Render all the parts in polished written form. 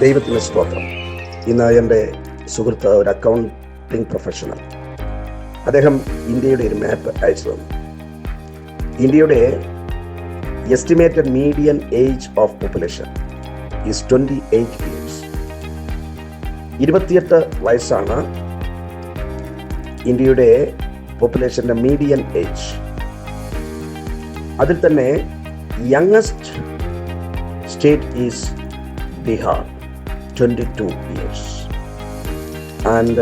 ദൈവത്തിന് സ്തോത്രം. ഇന്ന് എൻ്റെ സുഹൃത്ത് ഒരു അക്കൗണ്ടിങ് പ്രൊഫഷണൽ, അദ്ദേഹം ഇന്ത്യയുടെ ഒരു മാപ്പ് അയച്ചു തന്നു. ഇന്ത്യയുടെ estimated median age of population is 28 years. 28 വയസ്സാണ് ഇന്ത്യയുടെ പോപ്പുലേഷൻ്റെ മീഡിയൻ ഏജ്. അതിൽ തന്നെ youngest state is Bihar, 22 years. And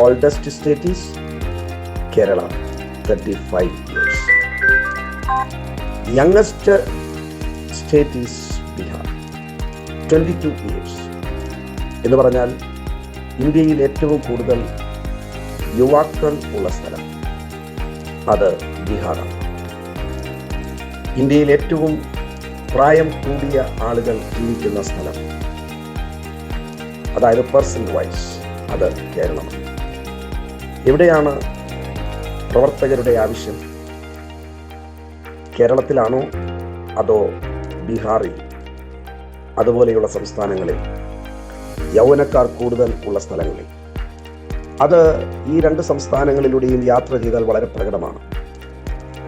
oldest state is Kerala, 35 years. Youngest state is Bihar, 22 years. എന്ന് പറഞ്ഞാൽ ഇന്ത്യയിൽ ഏറ്റവും കൂടുതൽ യുവാക്കൾ ഉള്ള സ്ഥലം അത് ബീഹാറാണ്. ഇന്ത്യയിൽ ഏറ്റവും പ്രായം കൂടിയ ആളുകൾ ജീവിക്കുന്ന സ്ഥലം, അതായത് പേഴ്സൺ വൈസ്, അത് കേരളമാണ്. എവിടെയാണ് പ്രവർത്തകരുടെ ആവശ്യം? കേരളത്തിലാണോ അതോ ബീഹാറിൽ അതുപോലെയുള്ള സംസ്ഥാനങ്ങളിൽ യൗവനക്കാർ കൂടുതൽ ഉള്ള സ്ഥലങ്ങളിൽ? അത് ഈ രണ്ട് സംസ്ഥാനങ്ങളിലൂടെയും യാത്ര ചെയ്താൽ വളരെ പ്രകടമാണ്.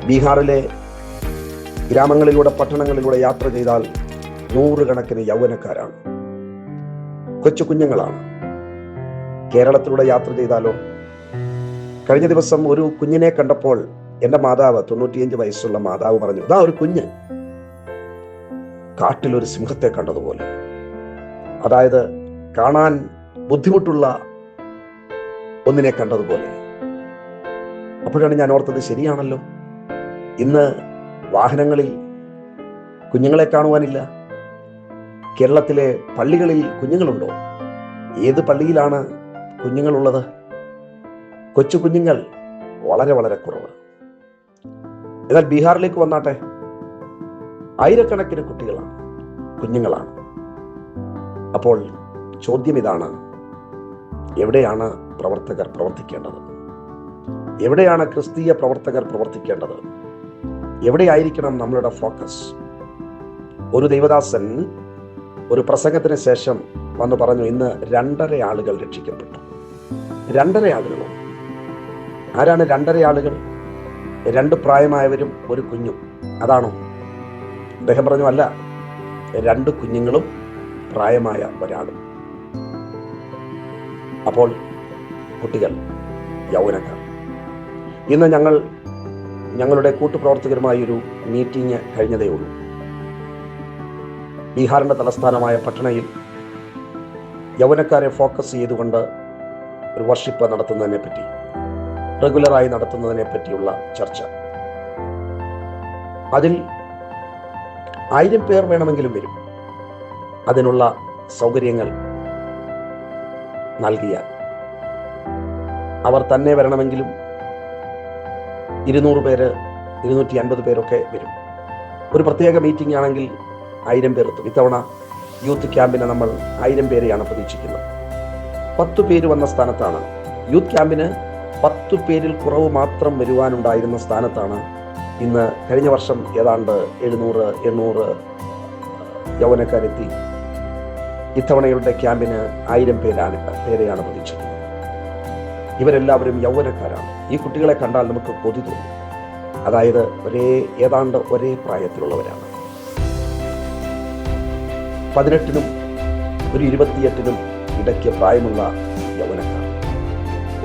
ബീഹാറിലെ ഗ്രാമങ്ങളിലൂടെ പട്ടണങ്ങളിലൂടെ യാത്ര ചെയ്താൽ നൂറുകണക്കിന് യൗവനക്കാരാണ്, കൊച്ചു കുഞ്ഞുങ്ങളാണ്. കേരളത്തിലൂടെ യാത്ര ചെയ്താലോ? കഴിഞ്ഞ ദിവസം ഒരു കുഞ്ഞിനെ കണ്ടപ്പോൾ എൻ്റെ മാതാവ്, 95 വയസ്സുള്ള മാതാവ് പറഞ്ഞു, ഇതാ ഒരു കുഞ്ഞ്, കാട്ടിലൊരു സിംഹത്തെ കണ്ടതുപോലെ. അതായത് കാണാൻ ബുദ്ധിമുട്ടുള്ള ഒന്നിനെ കണ്ടതുപോലെ. അപ്പോഴാണ് ഞാൻ ഓർത്തത്, ശരിയാണല്ലോ, ഇന്ന് വാഹനങ്ങളിൽ കുഞ്ഞുങ്ങളെ കാണുവാനില്ല. കേരളത്തിലെ പള്ളികളിൽ കുഞ്ഞുങ്ങളുണ്ടോ? ഏത് പള്ളിയിലാണ് കുഞ്ഞുങ്ങളുള്ളത്? കൊച്ചു കുഞ്ഞുങ്ങൾ വളരെ വളരെ കുറവ്. എന്നാൽ ബീഹാറിലേക്ക് വന്നാട്ടെ, ആയിരക്കണക്കിന് കുട്ടികളാണ്, കുഞ്ഞുങ്ങളാണ്. അപ്പോൾ ചോദ്യം ഇതാണ്, എവിടെയാണ് പ്രവർത്തകർ പ്രവർത്തിക്കേണ്ടത്? എവിടെയാണ് ക്രിസ്തീയ പ്രവർത്തകർ പ്രവർത്തിക്കേണ്ടത്? എവിടെയായിരിക്കണം നമ്മളുടെ ഫോക്കസ്? ഒരു ദൈവദാസൻ ഒരു പ്രസംഗത്തിന് ശേഷം വന്ന് പറഞ്ഞു, ഇന്ന് 2.5 ആളുകൾ രക്ഷിക്കപ്പെട്ടു. 2.5 ആളുകളോ? ആരാണ് 2.5 ആളുകൾ? 2 പ്രായമായവരും ഒരു കുഞ്ഞും, അതാണോ? അദ്ദേഹം പറഞ്ഞു, അല്ല, 2 കുഞ്ഞുങ്ങളും പ്രായമായ ഒരാളും. അപ്പോൾ കുട്ടികൾ, യൗവനക്കാർ. ഇന്ന് ഞങ്ങളുടെ കൂട്ടുപ്രവർത്തകരുമായി ഒരു മീറ്റിംഗ് കഴിഞ്ഞതേ ഉള്ളൂ. ബീഹാറിന്റെ തലസ്ഥാനമായ പട്നയിൽ യൗവനക്കാരെ ഫോക്കസ് ചെയ്തുകൊണ്ട് ഒരു വർഷിപ്പ് നടത്തുന്നതിനെ പറ്റി, റെഗുലറായി നടത്തുന്നതിനെ പറ്റിയുള്ള ചർച്ച. അതിൽ 1000 പേർ വേണമെങ്കിലും വരും. അതിനുള്ള സൗകര്യങ്ങൾ നൽകിയാൽ അവർ തന്നെ വരണമെങ്കിലും 200 പേര്, 250 പേരൊക്കെ വരും. ഒരു പ്രത്യേക മീറ്റിംഗ് ആണെങ്കിൽ 1000 പേർ എത്തും. ഇത്തവണ യൂത്ത് ക്യാമ്പിന് നമ്മൾ 1000 പേരെയാണ് പ്രതീക്ഷിക്കുന്നത്. 10 പേര് വന്ന സ്ഥാനത്താണ്, യൂത്ത് ക്യാമ്പിന് 10 പേരിൽ കുറവ് മാത്രം വരുവാനുണ്ടായിരുന്ന സ്ഥാനത്താണ് ഇന്ന് കഴിഞ്ഞ വർഷം ഏതാണ്ട് 700-800 യൗവനക്കാരെത്തി. ഇത്തവണയുടെ ക്യാമ്പിന് 1000 പേരെയാണ് പ്രതീക്ഷിക്കുന്നത്. ഇവരെല്ലാവരും യൗവനക്കാരാണ്. ഈ കുട്ടികളെ കണ്ടാൽ നമുക്ക് കൊതി തോന്നും. അതായത് ഏതാണ്ട് ഒരേ പ്രായത്തിലുള്ളവരാണ്. 18-നും ഒരു 28-നും ഇടയ്ക്ക് പ്രായമുള്ള യൗവനക്കാർ.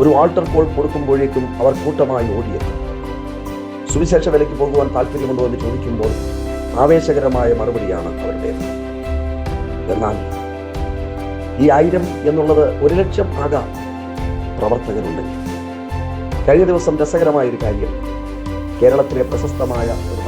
ഒരു ആൾട്ടർ കോൾ കൊടുക്കുമ്പോഴേക്കും അവർ കൂട്ടമായി ഓടിയെത്തും. സുവിശേഷ വിലയ്ക്ക് പോകുവാൻ താല്പര്യമുണ്ടോ എന്ന് ചോദിക്കുമ്പോൾ ആവേശകരമായ മറുപടിയാണ് അവരുടേത്. എന്നാൽ ഈ 1000 എന്നുള്ളത് 1,00,000 ആകാം പ്രവർത്തകരുണ്ടെങ്കിൽ. കഴിഞ്ഞ ദിവസം രസകരമായൊരു കാര്യം, കേരളത്തിലെ പ്രശസ്തമായ ഒരു